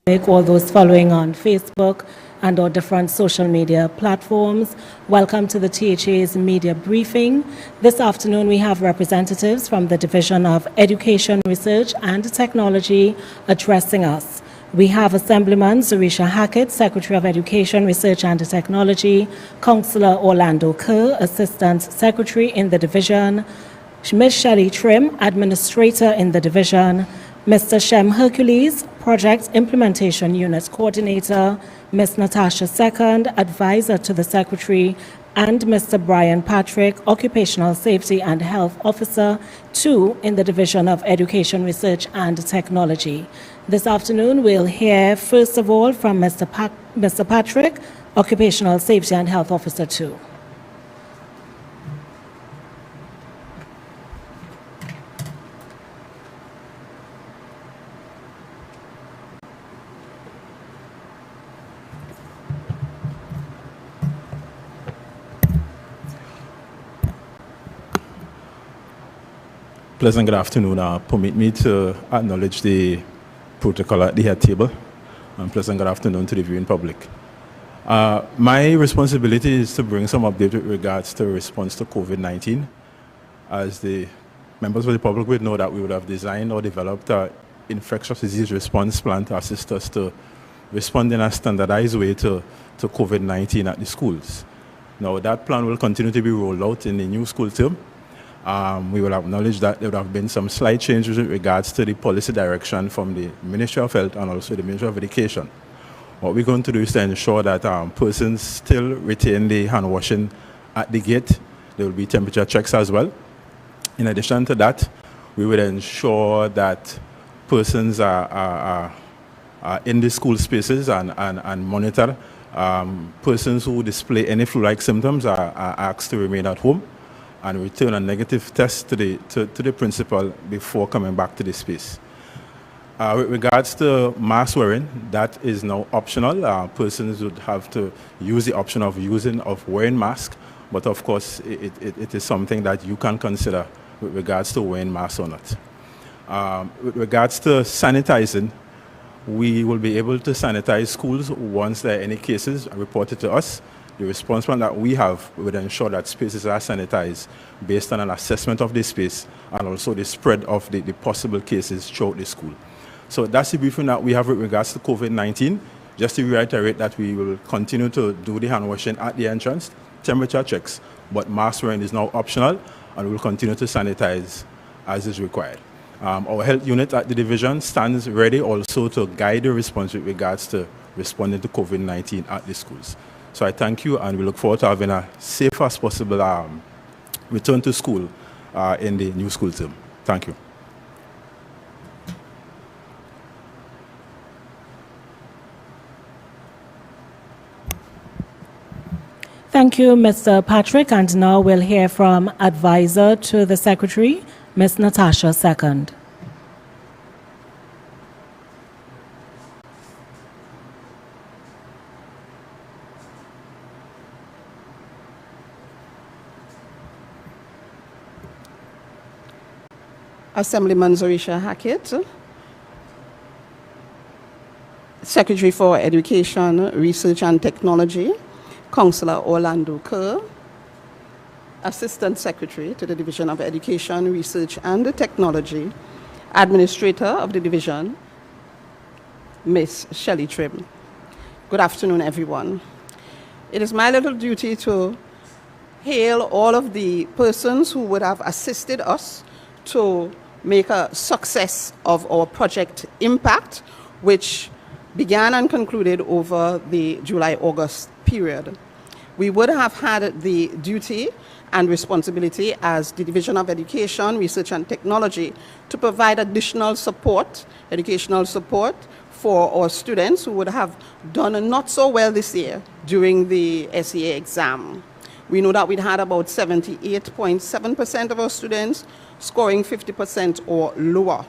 all those following on Facebook and or different social media platforms. Welcome to the THA's media briefing. This afternoon we have representatives from the Division of Education, Research and Technology addressing us. We have Assemblyman Zarisha Hackett, Secretary of Education, Research and Technology, Councillor Orlando Kerr, Assistant Secretary in the Division, Ms. Shelley Trim, Administrator in the Division, Mr. Shem Hercules, Project Implementation Unit Coordinator, Ms. Natasha Second, Advisor to the Secretary, and Mr. Brian Patrick, Occupational Safety and Health Officer 2 in the Division of Education, Research and Technology. This afternoon we'll hear first of all from Mr. Patrick, Occupational Safety and Health Officer 2. Pleasant good afternoon. Permit me to acknowledge the protocol at the head table. And pleasant good afternoon to the viewing public. My responsibility is to bring some update with regards to response to COVID-19. As the members of the public would know that we would have designed or developed an infectious disease response plan to assist us to respond in a standardized way to COVID-19 at the schools. Now that plan will continue to be rolled out in the new school term. We will acknowledge that there would have been some slight changes with regards to the policy direction from the Ministry of Health and also the Ministry of Education. What we're going to do is to ensure that persons still retain the hand washing at the gate. There will be temperature checks as well. In addition to that, we will ensure that persons are in the school spaces and monitor. Persons who display any flu-like symptoms are asked to remain at home and return a negative test to the principal before coming back to the space. With regards to mask wearing, that is now optional. Persons would have to use the option of wearing mask, but of course it is something that you can consider with regards to wearing masks or not. With regards to sanitizing, we will be able to sanitize schools once there are any cases reported to us. The response plan that we have would ensure that spaces are sanitized based on an assessment of the space and also the spread of the possible cases throughout the school. So that's the briefing that we have with regards to COVID-19. Just to reiterate that we will continue to do the hand washing at the entrance, temperature checks, but mask wearing is now optional and we will continue to sanitize as is required. Our health unit at the division stands ready also to guide the response with regards to responding to COVID-19 at the schools. So I thank you and we look forward to having a safe as possible return to school in the new school term. Thank you. Thank you, Mr. Patrick. And now we'll hear from Advisor to the Secretary, Ms. Natasha Second. Assemblyman Zarisha Hackett, Secretary for Education, Research and Technology, Councillor Orlando Kerr, Assistant Secretary to the Division of Education, Research and Technology, Administrator of the Division, Ms. Shelley Trim. Good afternoon, everyone. It is my little duty to hail all of the persons who would have assisted us to make a success of our project Impact, which began and concluded over the July-August period. We would have had the duty and responsibility as the Division of Education, Research and Technology to provide additional support, educational support for our students who would have done not so well this year during the SEA exam. We know that we'd had about 78.7% of our students scoring 50% or lower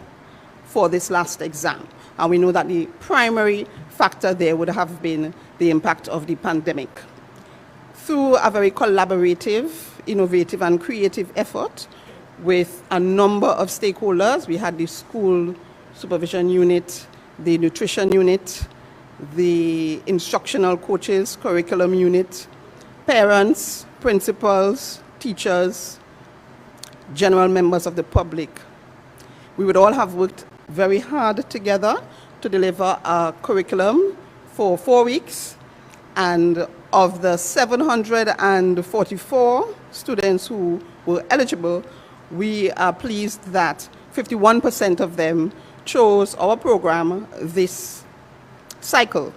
for this last exam. And we know that the primary factor there would have been the impact of the pandemic. Through a very collaborative, innovative and creative effort with a number of stakeholders, we had the school supervision unit, the nutrition unit, the instructional coaches, curriculum unit, parents, principals, teachers, general members of the public. We would all have worked very hard together to deliver a curriculum for 4 weeks, and of the 744 students who were eligible, we are pleased that 51% of them chose our program this cycle.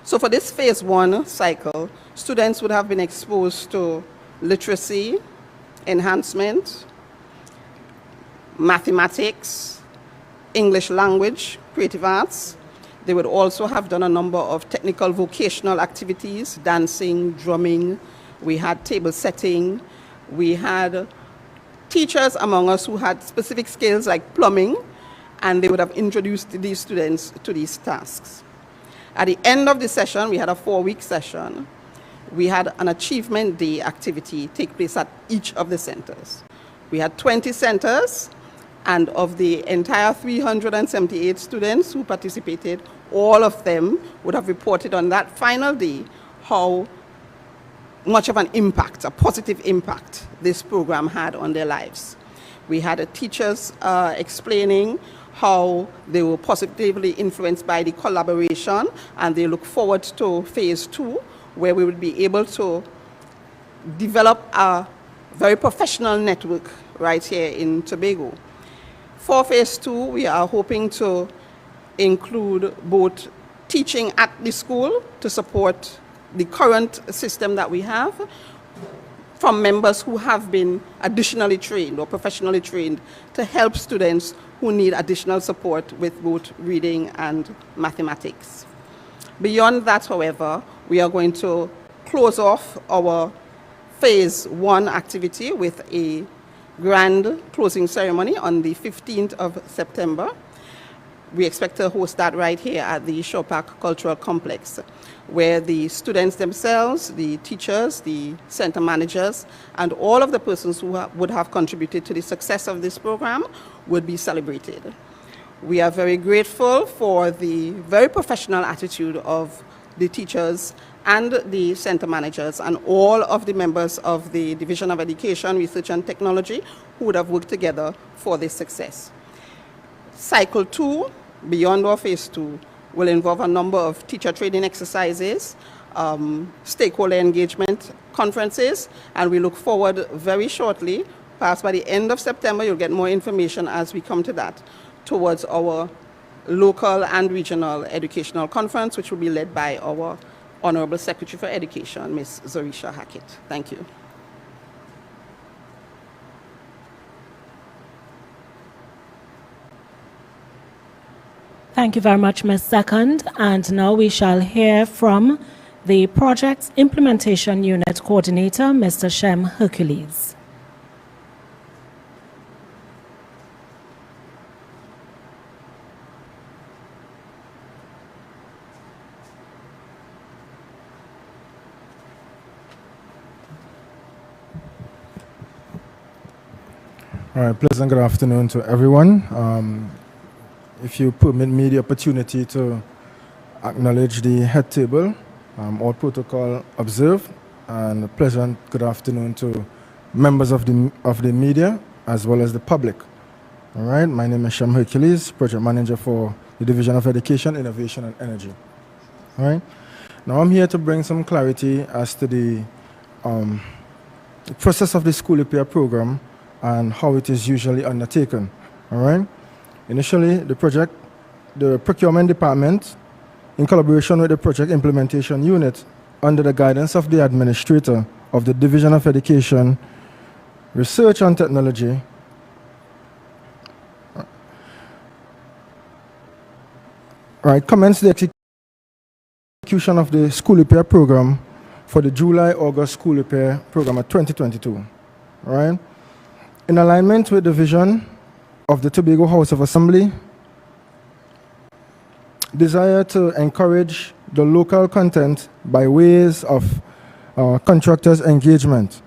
So for this phase 1 cycle, students would have been exposed to literacy, enhancement, mathematics, English language, creative arts. They would also have done a number of technical vocational activities, dancing, drumming. We had table setting. We had teachers among us who had specific skills like plumbing, and they would have introduced these students to these tasks. At the end of the session, we had a 4-week session. We had an achievement day activity take place at each of the centers. We had 20 centers, and of the entire 378 students who participated, all of them would have reported on that final day how much of an impact, a positive impact, this program had on their lives. We had teachers explaining how they were positively influenced by the collaboration, and they look forward to phase 2, where we would be able to develop a very professional network right here in Tobago. For phase 2, we are hoping to include both teaching at the school to support the current system that we have, from members who have been additionally trained or professionally trained to help students who need additional support with both reading and mathematics. Beyond that, however, we are going to close off our phase 1 activity with a grand closing ceremony on the 15th of September. We expect to host that right here at the Shore Park Cultural Complex, where the students themselves, the teachers, the center managers, and all of the persons who would have contributed to the success of this program would be celebrated. We are very grateful for the very professional attitude of the teachers and the center managers and all of the members of the Division of Education, Research and Technology who would have worked together for this success. Cycle 2, beyond our phase 2, will involve a number of teacher training exercises, stakeholder engagement conferences, and we look forward very shortly, perhaps by the end of September, you'll get more information as we come to that, towards our local and regional educational conference, which will be led by our Honorable Secretary for Education, Ms. Zorisha Hackett. Thank you. Thank you very much, Ms. Second. And now we shall hear from the Projects Implementation Unit Coordinator, Mr. Shem Hercules. All right, pleasant good afternoon to everyone. If you permit me the opportunity to acknowledge the head table, all protocol observed, and a pleasant good afternoon to members of the media as well as the public. All right, my name is Shem Hercules, Project Manager for the Division of Education, Innovation and Energy. All right, now I'm here to bring some clarity as to the process of the school repair program and how it is usually undertaken. All right. Initially, the procurement department, in collaboration with the project implementation unit, under the guidance of the administrator of the Division of Education, Research and Technology, commenced the execution of the school repair program for the July-August school repair program of 2022. All right. In alignment with the vision of the Tobago House of Assembly, desire to encourage the local content by ways of contractors' engagement.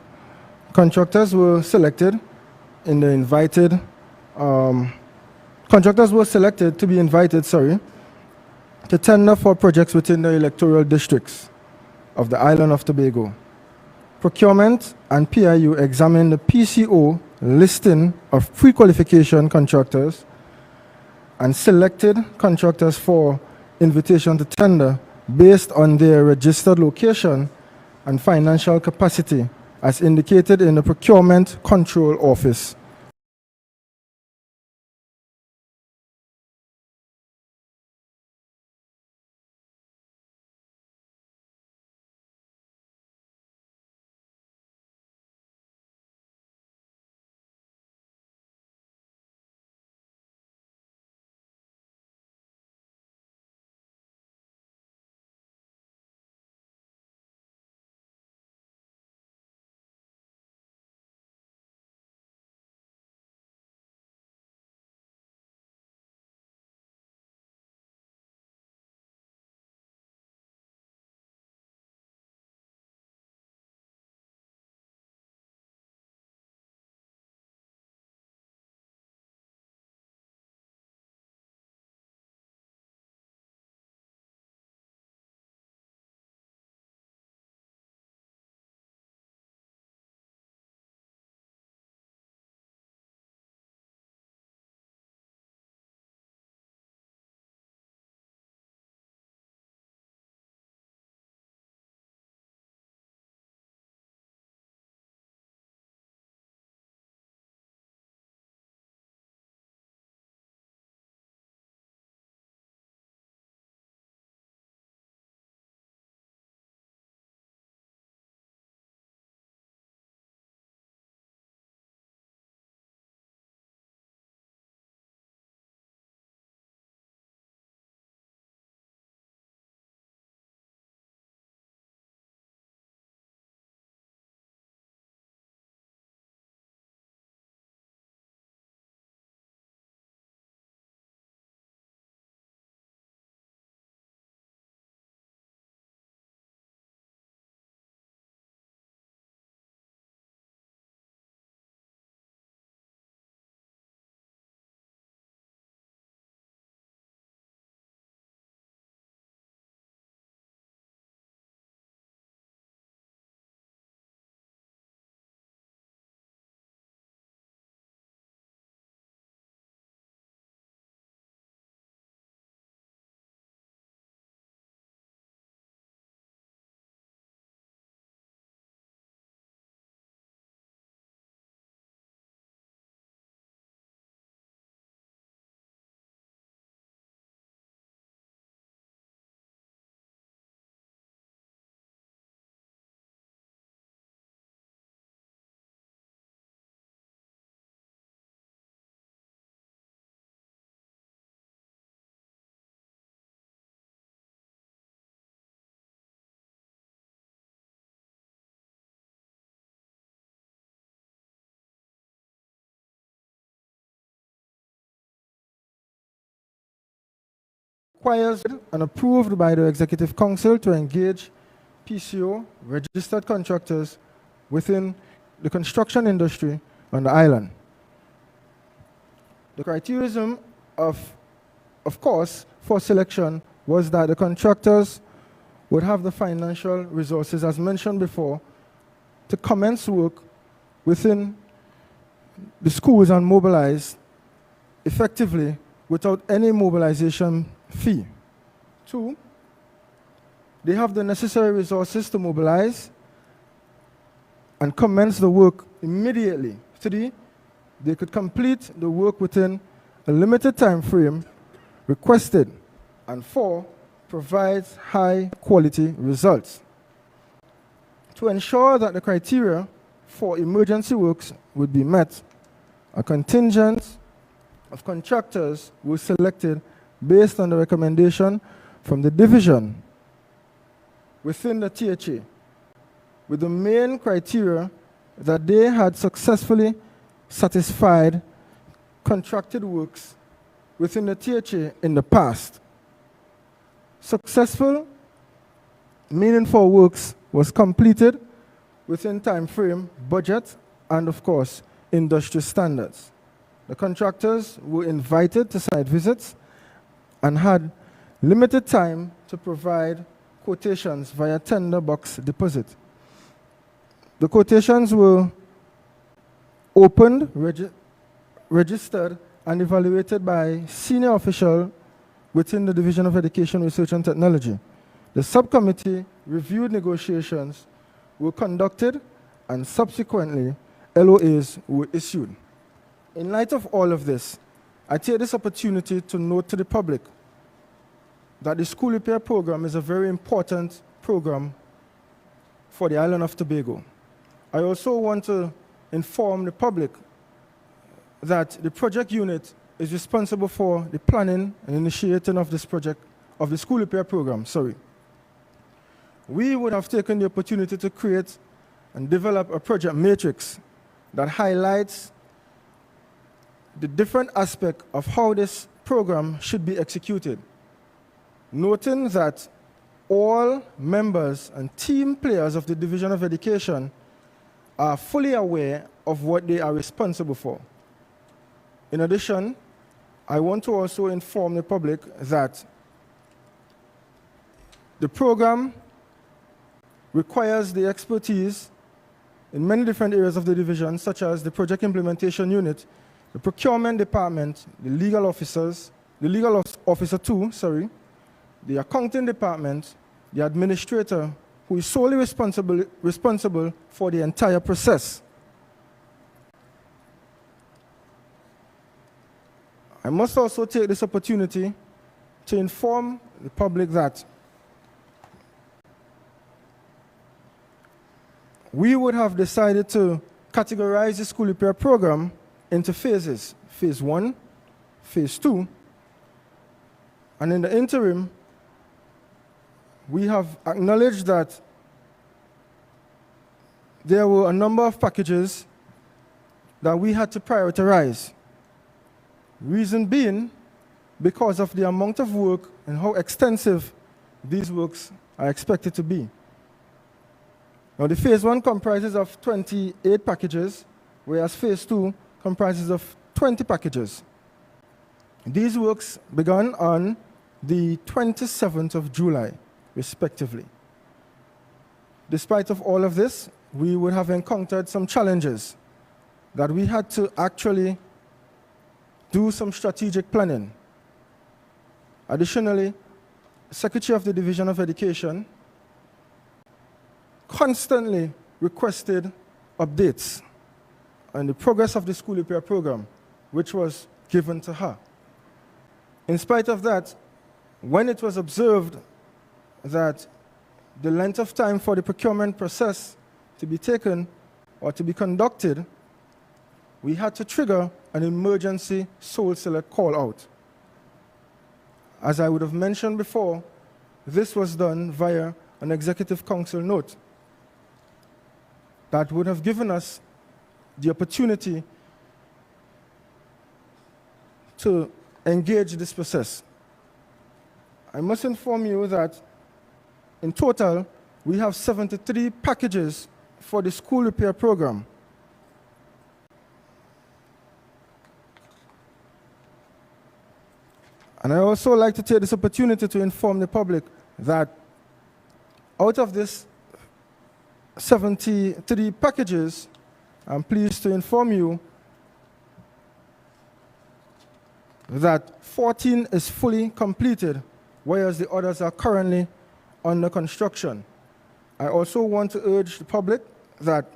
Contractors were selected in the invited Contractors were selected to be invited, to tender for projects within the electoral districts of the island of Tobago. Procurement and PIU examined the PCO listing of pre-qualification contractors and selected contractors for invitation to tender based on their registered location and financial capacity as indicated in the Procurement Control Office. Requires and approved by the Executive Council to engage PCO registered contractors within the construction industry on the island. The criterion of course, for selection was that the contractors would have the financial resources, as mentioned before, to commence work within the schools and mobilize effectively without any mobilization fee. 2, they have the necessary resources to mobilize and commence the work immediately. 3, they could complete the work within a limited time frame requested. And 4, provides high quality results. To ensure that the criteria for emergency works would be met, a contingent of contractors was selected based on the recommendation from the division within the THA, with the main criteria that they had successfully satisfied contracted works within the THA in the past. Successful, meaningful works was completed within time frame, budget, and of course, industry standards. The contractors were invited to site visits and had limited time to provide quotations via tender box deposit. The quotations were opened, registered, and evaluated by senior officials within the Division of Education, Research and Technology. The subcommittee reviewed negotiations were conducted and subsequently LOAs were issued. In light of all of this, I take this opportunity to note to the public that the school repair program is a very important program for the island of Tobago. I also want to inform the public that the project unit is responsible for the planning and initiating of this project, of the school repair program, We would have taken the opportunity to create and develop a project matrix that highlights the different aspects of how this program should be executed, noting that all members and team players of the Division of Education are fully aware of what they are responsible for. In addition, I want to also inform the public that the program requires the expertise in many different areas of the division, such as the project implementation unit, the procurement department, the legal officers, the legal officer too, the accounting department, the administrator, who is solely responsible for the entire process. I must also take this opportunity to inform the public that we would have decided to categorize the school repair program into phases, phase 1, phase 2, and in the interim, we have acknowledged that there were a number of packages that we had to prioritize. Reason being, because of the amount of work and how extensive these works are expected to be. Now, the phase 1 comprises of 28 packages, whereas phase 2 comprises of 20 packages. These works began on the 27th of July, respectively. Despite of all of this, we would have encountered some challenges that we had to actually do some strategic planning. Additionally, Secretary of the Division of Education constantly requested updates on the progress of the school repair program, which was given to her. In spite of that, when it was observed that the length of time for the procurement process to be taken or to be conducted, we had to trigger an emergency sole select call out. As I would have mentioned before, this was done via an executive council note that would have given us the opportunity to engage this process. I must inform you that in total, we have 73 packages for the school repair program. And I also like to take this opportunity to inform the public that out of this 73 packages, I'm pleased to inform you that 14 is fully completed, whereas the others are currently under construction. I also want to urge the public that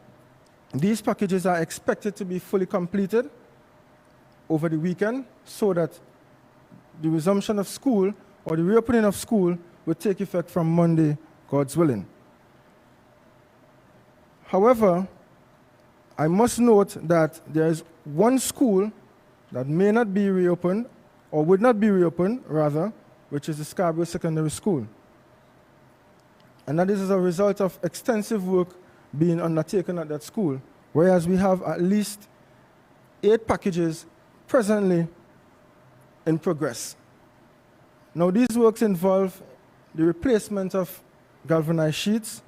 these packages are expected to be fully completed over the weekend so that the resumption of school or the reopening of school will take effect from Monday, God's willing. However, I must note that there is one school that may not be reopened, or would not be reopened, rather, which is the Scarborough Secondary School. And that is as a result of extensive work being undertaken at that school, whereas we have at least 8 packages presently in progress. Now, these works involve the replacement of galvanized sheets,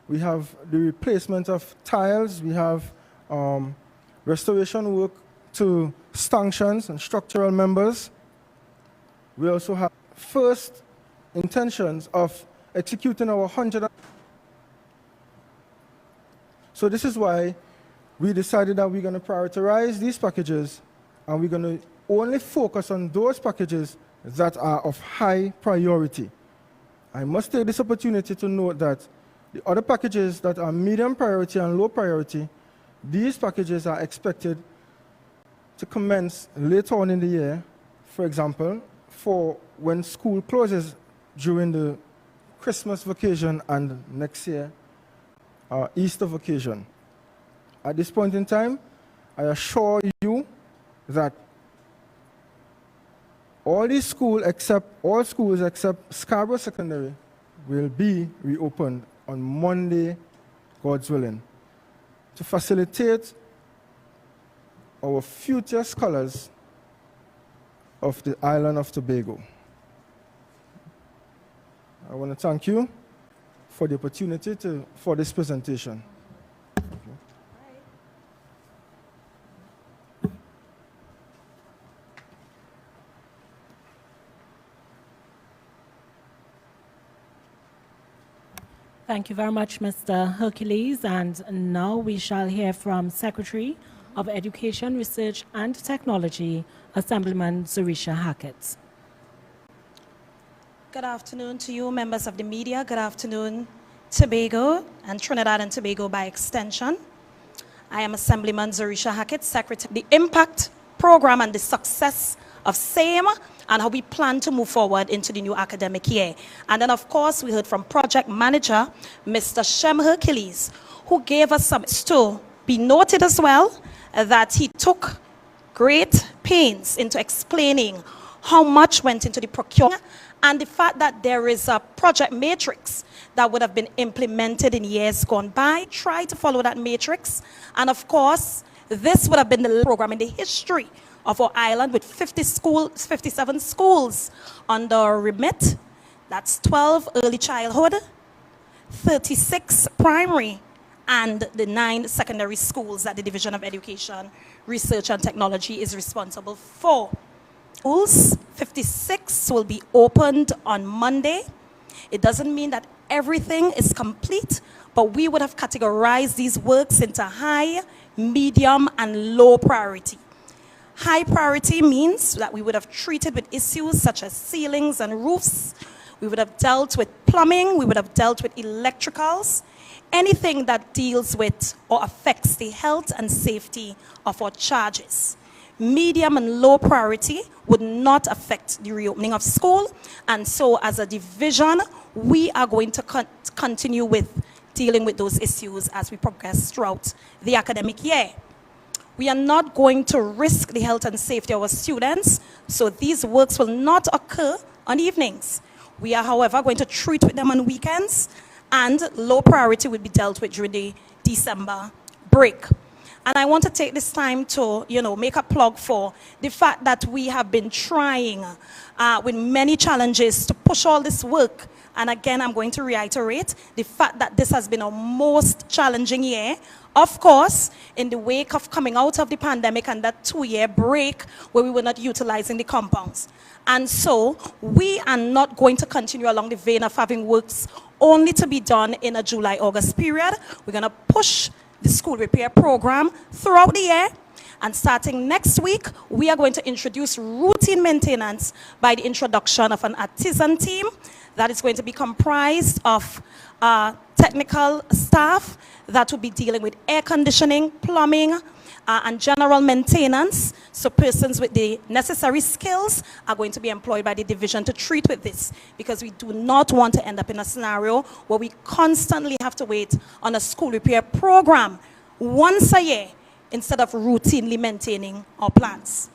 we have the replacement of tiles, we have restoration work to stanchions and structural members. We also have first intentions of executing our 100. So this is why we decided that we're going to prioritize these packages, and we're going to only focus on those packages that are of high priority. I must take this opportunity to note that the other packages that are medium priority and low priority, these packages are expected to commence later on in the year. For example, for when school closes during the Christmas vacation and next year, Easter vacation. At this point in time, I assure you that all schools except Scarborough Secondary will be reopened on Monday, God's willing, to facilitate our future scholars of the island of Tobago. I want to thank you for the opportunity for this presentation. Thank you very much, Mr. Hercules. And now we shall hear from Secretary of Education, Research and Technology, Assemblyman Zarisha Hackett. Good afternoon to you, members of the media. Good afternoon, Tobago and Trinidad and Tobago by extension. I am Assemblyman Zarisha Hackett, Secretary. The impact program and the success of SAME and how we plan to move forward into the new academic year. And then, of course, we heard from Project Manager, Mr. Shem Hercules, who gave us some to be noted as well that he took great pains into explaining how much went into the procurement and the fact that there is a project matrix that would have been implemented in years gone by. Try to follow that matrix. And of course, this would have been the program in the history of our island with 57 schools under remit. That's 12 early childhood, 36 primary, and the 9 secondary schools that the Division of Education, Research and Technology is responsible for. Schools, 56 will be opened on Monday. It doesn't mean that everything is complete, but we would have categorized these works into high, medium, and low priority. High priority means that we would have treated with issues such as ceilings and roofs. We would have dealt with plumbing. We would have dealt with electricals. Anything that deals with or affects the health and safety of our charges. Medium and low priority would not affect the reopening of school. And so as a division, we are going to continue with dealing with those issues as we progress throughout the academic year. We are not going to risk the health and safety of our students, so these works will not occur on evenings. We are, however, going to treat with them on weekends, and low priority will be dealt with during the December break. And I want to take this time to, make a plug for the fact that we have been trying with many challenges to push all this work. And again, I'm going to reiterate the fact that this has been our most challenging year. Of course, in the wake of coming out of the pandemic and that 2-year break where we were not utilizing the compounds. And so we are not going to continue along the vein of having works only to be done in a July-August period. We're going to push the school repair program throughout the year. And starting next week, we are going to introduce routine maintenance by the introduction of an artisan team that is going to be comprised of technical staff that will be dealing with air conditioning, plumbing, and general maintenance. So persons with the necessary skills are going to be employed by the division to treat with this, because we do not want to end up in a scenario where we constantly have to wait on a school repair program once a year instead of routinely maintaining our plants.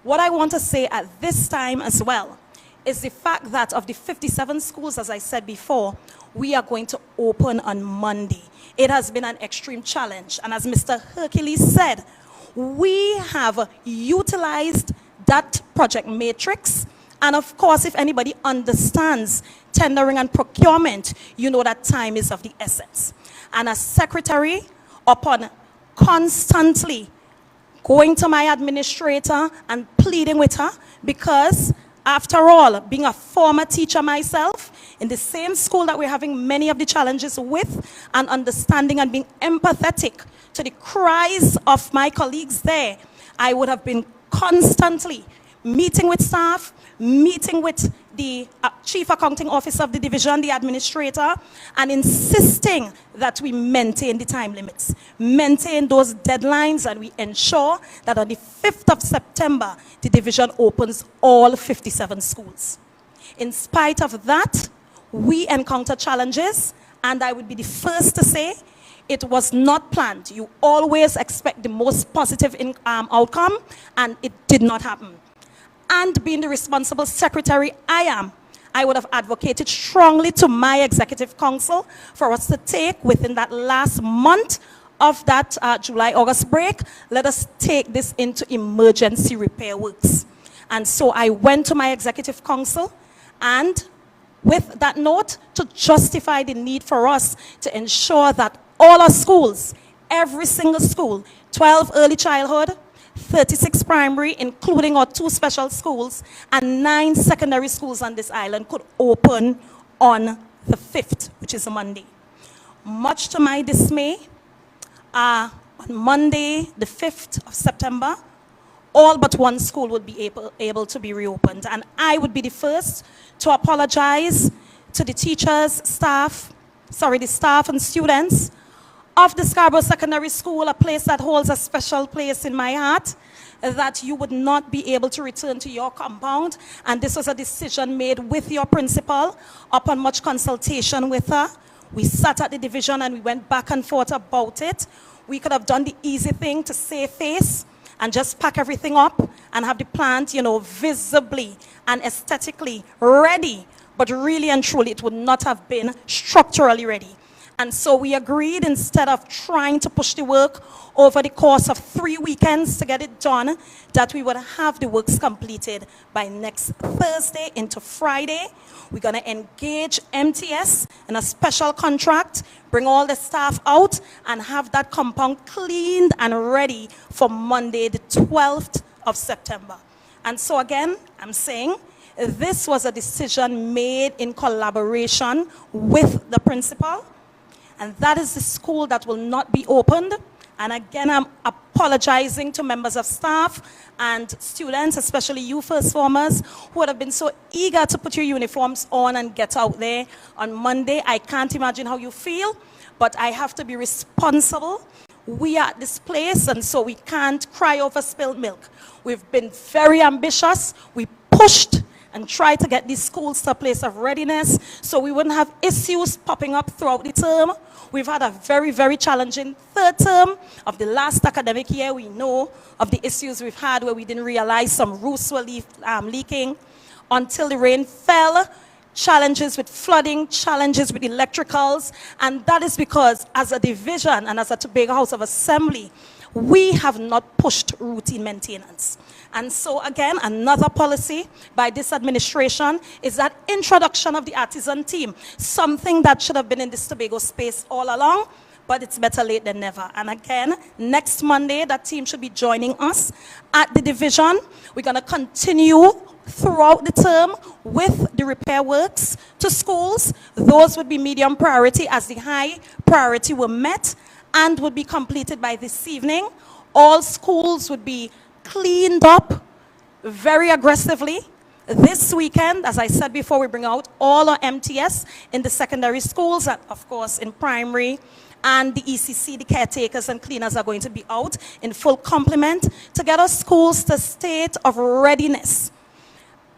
What I want to say at this time as well is the fact that of the 57 schools, as I said before, we are going to open on Monday. It has been an extreme challenge. And as Mr. Hercules said, we have utilized that project matrix. And of course, if anybody understands tendering and procurement, you know that time is of the essence. And as secretary, upon constantly going to my administrator and pleading with her, because after all, being a former teacher myself, in the same school that we're having many of the challenges with, and understanding and being empathetic to the cries of my colleagues there, I would have been constantly meeting with staff, meeting with the chief accounting officer of the division, the administrator, and insisting that we maintain the time limits, maintain those deadlines, and we ensure that on the 5th of September, the division opens all 57 schools. In spite of that, we encounter challenges, and I would be the first to say it was not planned. You always expect the most positive outcome, and it did not happen. And being the responsible secretary I am, I would have advocated strongly to my executive council for us to take within that last month of that July-August break, let us take this into emergency repair works. And so I went to my executive council, and with that note, to justify the need for us to ensure that all our schools, every single school, 12 early childhood, 36 primary, including our 2 special schools, and 9 secondary schools on this island could open on the 5th, which is a Monday. Much to my dismay, on Monday, the 5th of September, all but 1 school would be able to be reopened. And I would be the first to apologize to the teachers, the staff and students of the Scarborough Secondary School, a place that holds a special place in my heart, that you would not be able to return to your compound. And this was a decision made with your principal upon much consultation with her. We sat at the division and we went back and forth about it. We could have done the easy thing to save face and just pack everything up and have the plant, visibly and aesthetically ready. But really and truly, it would not have been structurally ready. And so we agreed, instead of trying to push the work over the course of 3 weekends to get it done, that we would have the works completed by next Thursday into Friday. We're going to engage MTS in a special contract, bring all the staff out, and have that compound cleaned and ready for Monday, the 12th of September. And so again, I'm saying, this was a decision made in collaboration with the principal. And that is the school that will not be opened. And again, I'm apologizing to members of staff and students, especially you first formers, who would have been so eager to put your uniforms on and get out there on Monday. I can't imagine how you feel, but I have to be responsible. We are at this place, and so we can't cry over spilled milk. We've been very ambitious. We pushed and try to get these schools to a place of readiness so we wouldn't have issues popping up throughout the term. We've had a very, very challenging 3rd term of the last academic year. We know of the issues we've had where we didn't realize some roofs were leaking until the rain fell, challenges with flooding, challenges with electricals, and that is because as a division and as a Tobago House of Assembly, we have not pushed routine maintenance. And so again, another policy by this administration is that introduction of the artisan team, something that should have been in this Tobago space all along, but it's better late than never. And again, next Monday, that team should be joining us at the division. We're going to continue throughout the term with the repair works to schools. Those would be medium priority, as the high priority were met and would be completed by this evening. All schools would be cleaned up very aggressively. This weekend, as I said before, we bring out all our MTS in the secondary schools, and of course in primary, and the ECC, the caretakers and cleaners, are going to be out in full complement to get our schools to a state of readiness.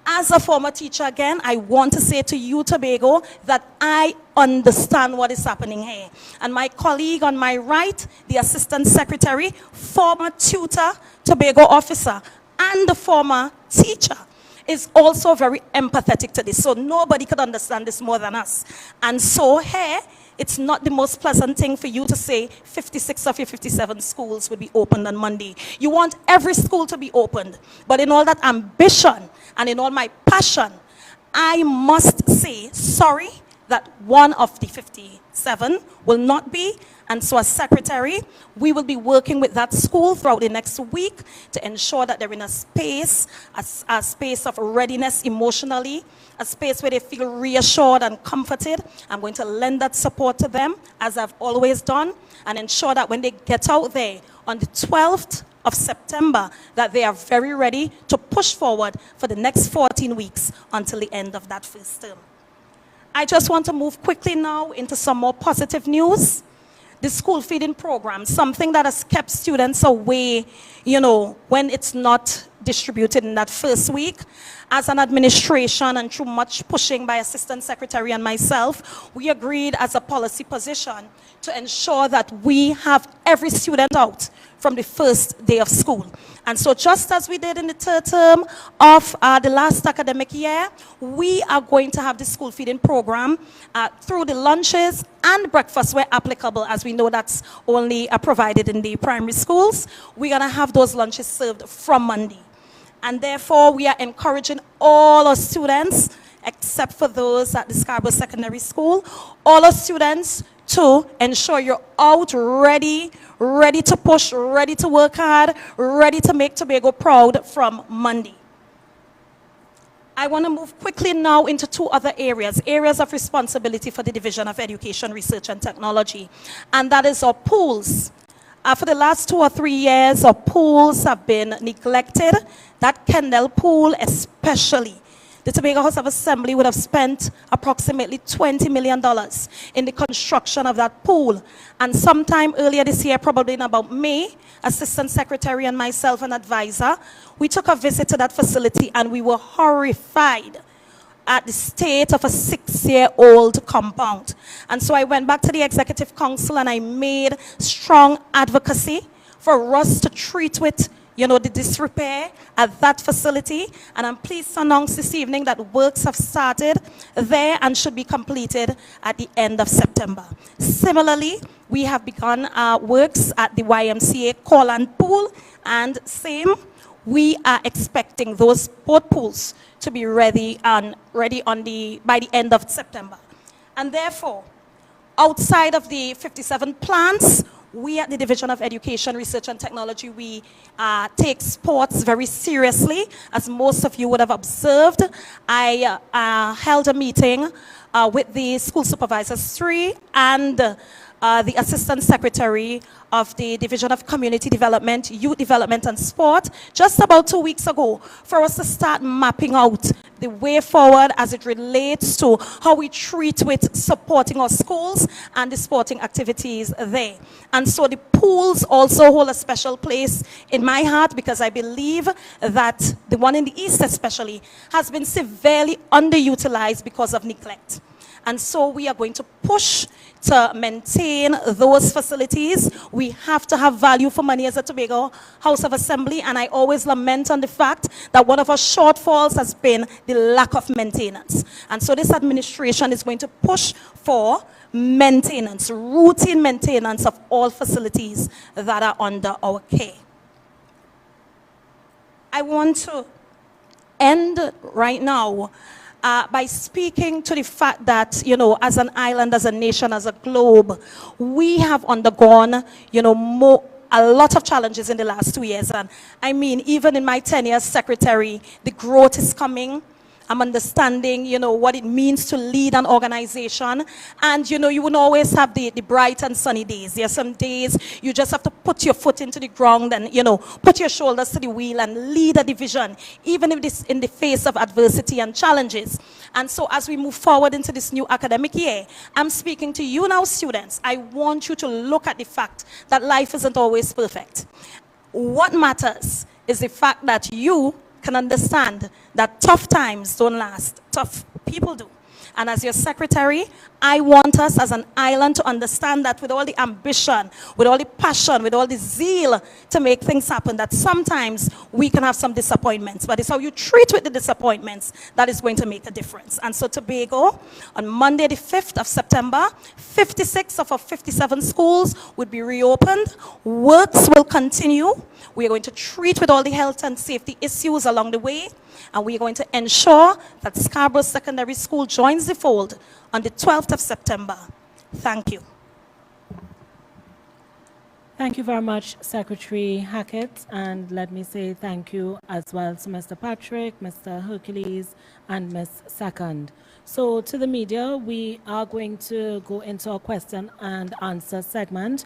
As a former teacher, again, I want to say to you, Tobago, that I understand what is happening here. And my colleague on my right, the assistant secretary, former tutor, Tobago officer, and the former teacher, is also very empathetic to this. So nobody could understand this more than us. And so here, it's not the most pleasant thing for you to say 56 of your 57 schools will be opened on Monday. You want every school to be opened. But in all that ambition and in all my passion, I must say sorry that one of the 57 will not be. And so as secretary, we will be working with that school throughout the next week to ensure that they're in a space, a space of readiness emotionally, a space where they feel reassured and comforted. I'm going to lend that support to them, as I've always done, and ensure that when they get out there on the 12th of September, that they are very ready to push forward for the next 14 weeks until the end of that first term. I just want to move quickly now into some more positive news. The school feeding program, something that has kept students away, when it's not distributed in that first week. As an administration and through much pushing by Assistant Secretary and myself, we agreed as a policy position to ensure that we have every student out from the first day of school. And so just as we did in the third term of the last academic year, we are going to have the school feeding program through the lunches and breakfast where applicable, as we know that's only provided in the primary schools. We're going to have those lunches served from Monday. And therefore, we are encouraging all our students, except for those at the Scarborough Secondary School, all our students to ensure you're out ready to push, ready to work hard, ready to make Tobago proud from Monday. I want to move quickly now into two other areas of responsibility for the Division of Education, Research and Technology, and that is our pools. For the last 2 or 3 years, our pools have been neglected. That Kendall pool especially. The Tobago House of Assembly would have spent approximately $20 million in the construction of that pool. And sometime earlier this year, probably in about May, Assistant Secretary and myself, an advisor, we took a visit to that facility and we were horrified at the state of a 6-year-old compound. And so I went back to the Executive Council and I made strong advocacy for us to treat with the disrepair at that facility. And I'm pleased to announce this evening that works have started there and should be completed at the end of September. Similarly, we have begun works at the YMCA Corland Pool, and we are expecting those both pools to be ready by the end of September. And therefore, outside of the 57 plants, we at the Division of Education, Research and Technology, we take sports very seriously. As most of you would have observed, I held a meeting with the school supervisors 3 and the Assistant Secretary of the Division of Community Development, Youth Development and Sport just about 2 weeks ago for us to start mapping out the way forward as it relates to how we treat with supporting our schools and the sporting activities there. And so the pools also hold a special place in my heart because I believe that the one in the East especially has been severely underutilized because of neglect. And so we are going to push to maintain those facilities. We have to have value for money as a Tobago House of Assembly, and I always lament on the fact that one of our shortfalls has been the lack of maintenance. And so this administration is going to push for maintenance, routine maintenance of all facilities that are under our care. I want to end right now by speaking to the fact that, as an island, as a nation, as a globe, we have undergone, a lot of challenges in the last 2 years. And I mean, even in my tenure as secretary, the growth is coming. I'm understanding, what it means to lead an organization. And, you wouldn't always have the bright and sunny days. There are some days you just have to put your foot into the ground and, put your shoulders to the wheel and lead a division, even if it's in the face of adversity and challenges. And so as we move forward into this new academic year, I'm speaking to you now, students. I want you to look at the fact that life isn't always perfect. What matters is the fact that you can understand that tough times don't last, tough people do. And as your secretary, I want us as an island to understand that with all the ambition, with all the passion, with all the zeal to make things happen, that sometimes we can have some disappointments, but it's how you treat with the disappointments that is going to make a difference. And so Tobago, on Monday the 5th of September, 56 of our 57 schools would be reopened. Works will continue. We are going to treat with all the health and safety issues along the way. And we're going to ensure that Scarborough Secondary School joins the fold on the 12th of September. Thank you. Thank you very much, Secretary Hackett, and let me say thank you as well to Mr. Patrick, Mr. Hercules, and Ms. Second. So to the media, we are going to go into a question and answer segment.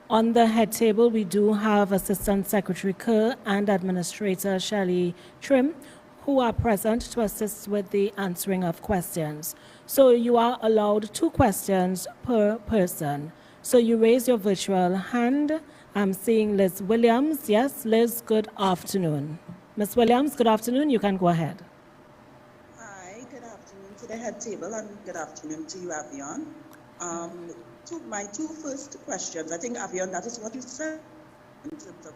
On the head table, we do have Assistant Secretary Kerr and Administrator Shelley Trim, who are present to assist with the answering of questions. So you are allowed 2 questions per person. So you raise your virtual hand. I'm seeing Liz Williams. Yes, Liz, good afternoon. Ms. Williams, good afternoon. You can go ahead. Hi, good afternoon to the head table and good afternoon to you, Avion. My 2 first questions, I think, Avion, that is what you said in terms of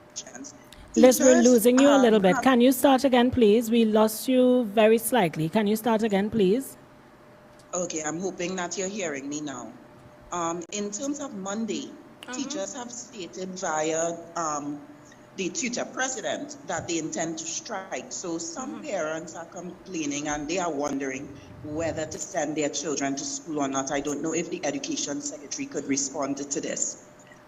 questions. Liz, we're Teachers, losing you a little bit. have- Can you start again, please? We lost you very slightly. Can you start again, please? Okay, I'm hoping that you're hearing me now. In terms of Monday, teachers have stated via the tutor president that they intend to strike. So some parents are complaining and they are wondering whether to send their children to school or not. I don't know if the education secretary could respond to this.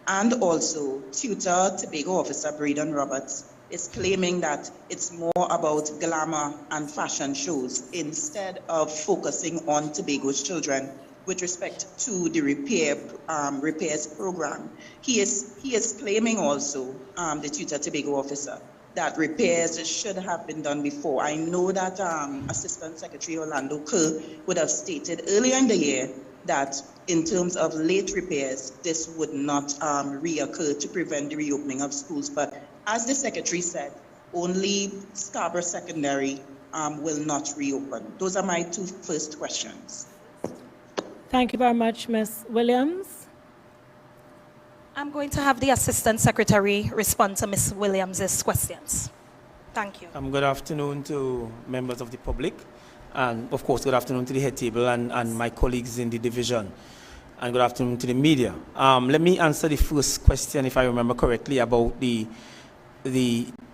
And also, tutor Tobago officer Braden Roberts is claiming that it's more about glamour and fashion shows instead of focusing on Tobago's children with respect to the repairs program. He is claiming also, the tutor Tobago officer, that repairs should have been done before. I know that Assistant Secretary Orlando Kerr would have stated earlier in the year that in terms of late repairs, this would not reoccur to prevent the reopening of schools. But as the Secretary said, only Scarborough Secondary will not reopen. Those are my 2 first questions. Thank you very much, Ms. Williams. I'm going to have the Assistant Secretary respond to Ms. Williams' questions. Thank you. Good afternoon to members of the public, and of course, good afternoon to the head table and my colleagues in the division, and good afternoon to the media. Let me answer the first question, if I remember correctly, about the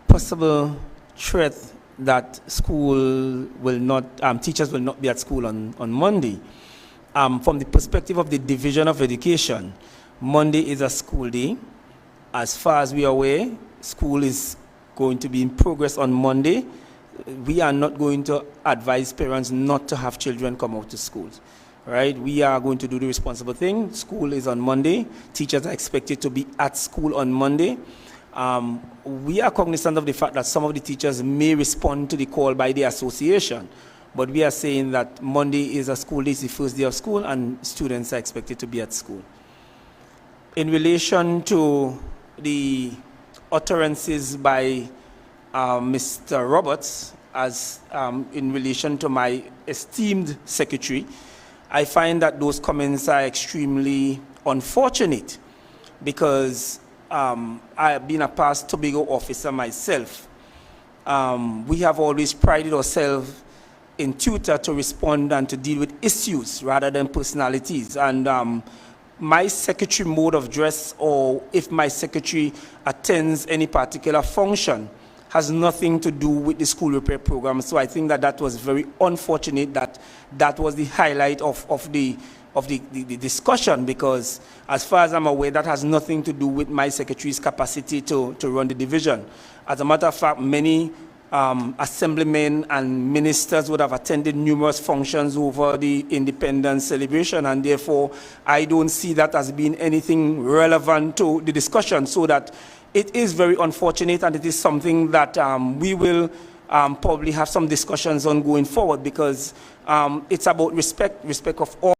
possible threat that school will not, teachers will not be at school on Monday. From the perspective of the Division of Education, Monday is a school day. As far as we are aware, school is going to be in progress on Monday. We are not going to advise parents not to have children come out to school, right? We are going to do the responsible thing. School is on Monday. Teachers are expected to be at school on Monday. We are cognizant of the fact that some of the teachers may respond to the call by the association, but we are saying that Monday is a school day, it's the first day of school, and students are expected to be at school. In relation to the utterances by Mr. Roberts, as in relation to my esteemed secretary, I find that those comments are extremely unfortunate because I have been a past Tobago officer myself. We have always prided ourselves in tutor to respond and to deal with issues rather than personalities. And my secretary mode of dress, or if my secretary attends any particular function, has nothing to do with the school repair program. So I think that that was very unfortunate that that was the highlight of the discussion, because as far as I'm aware, that has nothing to do with my secretary's capacity to run the division. As a matter of fact, many assemblymen and ministers would have attended numerous functions over the independence celebration, and therefore I don't see that as being anything relevant to the discussion. So that it is very unfortunate, and it is something that we will probably have some discussions on going forward, because it's about respect of all.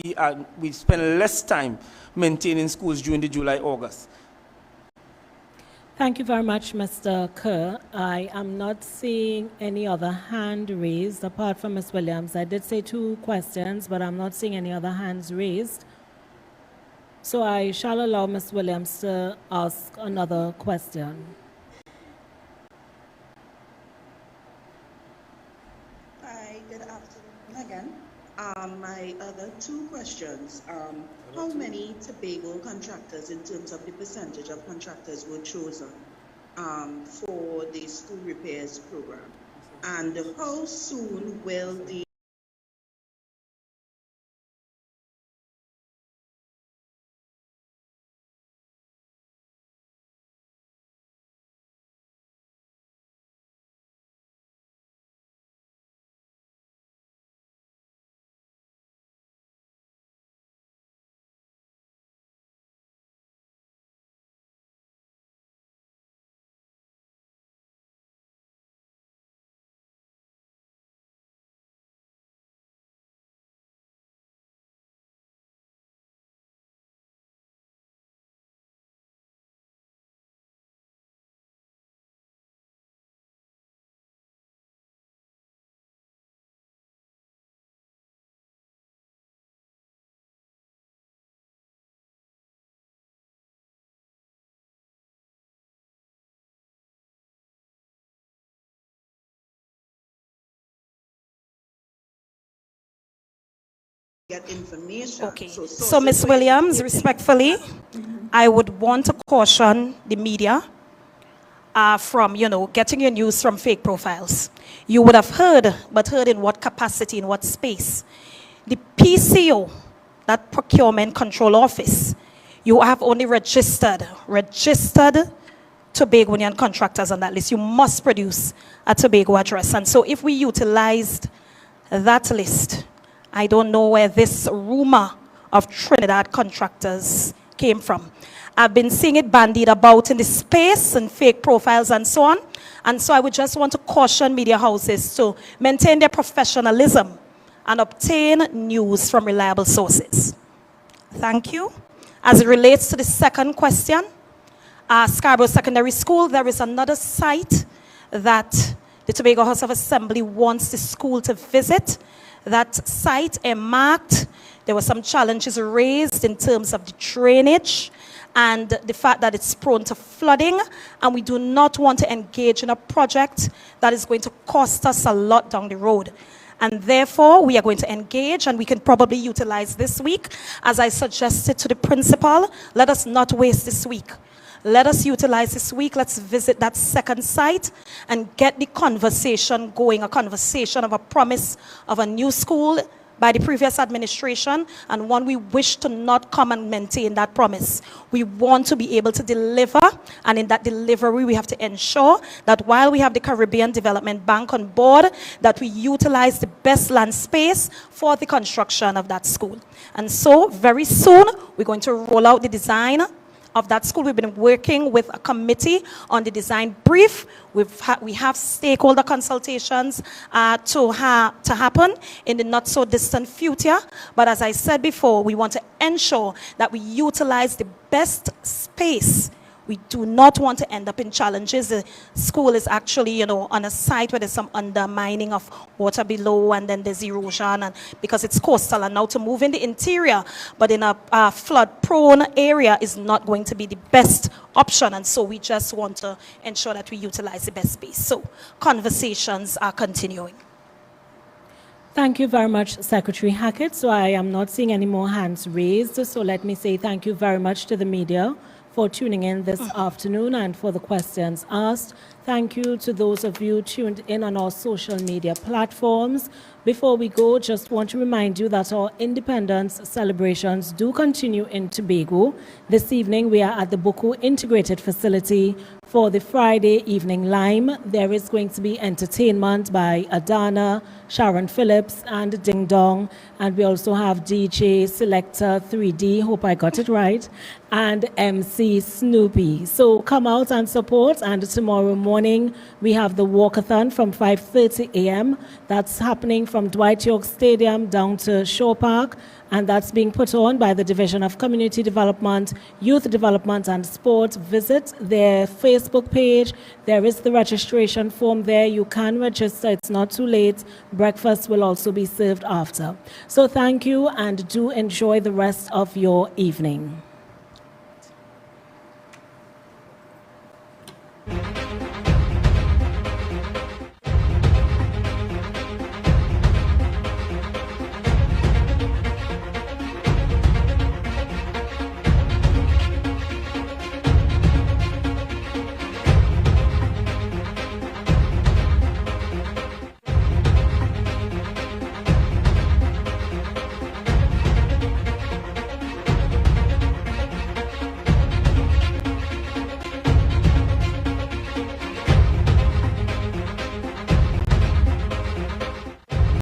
we spend less time maintaining schools during the July-August. Thank you very much, Mr. Kerr. I am not seeing any other hand raised apart from Ms. Williams. I did say 2 questions, but I'm not seeing any other hands raised. So I shall allow Ms. Williams to ask another question. Hi, good afternoon again. My other 2 questions. How many Tobago contractors, in terms of the percentage of contractors, were chosen for the school repairs program? And how soon will the get information? Okay. So, sources Ms. were Williams, indicating- respectfully, I would want to caution the media from, getting your news from fake profiles. You would have heard, but heard in what capacity, in what space. The PCO, that Procurement Control Office, you have only registered Tobagonian contractors on that list. You must produce a Tobago address. And so if we utilized that list, I don't know where this rumor of Trinidad contractors came from. I've been seeing it bandied about in the space and fake profiles and so on. And so I would just want to caution media houses to maintain their professionalism and obtain news from reliable sources. Thank you. As it relates to the second question, Scarborough Secondary School, there is another site that the Tobago House of Assembly wants the school to visit. That site marked. There were some challenges raised in terms of the drainage and the fact that it's prone to flooding, and we do not want to engage in a project that is going to cost us a lot down the road. And therefore, we are going to engage, and we can probably utilize this week. As I suggested to the principal, let us not waste this week. Let us utilize this week. Let's visit that second site and get the conversation going, a conversation of a promise of a new school by the previous administration, and one we wish to not come and maintain that promise. We want to be able to deliver, and in that delivery, we have to ensure that while we have the Caribbean Development Bank on board, that we utilize the best land space for the construction of that school. And so, very soon, we're going to roll out the design of that school. We've been working with a committee on the design brief. We have stakeholder consultations to happen in the not so distant future. But as I said before, we want to ensure that we utilize the best space. We do not want to end up in challenges. The school is actually, on a site where there's some undermining of water below, and then there's erosion, and because it's coastal, and now to move in the interior, but in a flood-prone area is not going to be the best option, and so we just want to ensure that we utilize the best space. So conversations are continuing. Thank you very much, Secretary Hackett. So I am not seeing any more hands raised. So let me say thank you very much to the media for tuning in this afternoon and for the questions asked. Thank you to those of you tuned in on our social media platforms. Before we go, just want to remind you that our independence celebrations do continue in Tobago. This evening, we are at the Buku Integrated Facility For the Friday evening lime, there is going to be entertainment by Adana, Sharon Phillips, and Ding Dong. And we also have DJ Selector 3D, hope I got it right, and MC Snoopy. So come out and support. And tomorrow morning, we have the walkathon from 5:30 a.m. That's happening from Dwight York Stadium down to Shore Park. And that's being put on by the Division of Community Development, Youth Development and Sport. Visit their Facebook page. There is the registration form there. You can register. It's not too late. Breakfast will also be served after. So thank you and do enjoy the rest of your evening.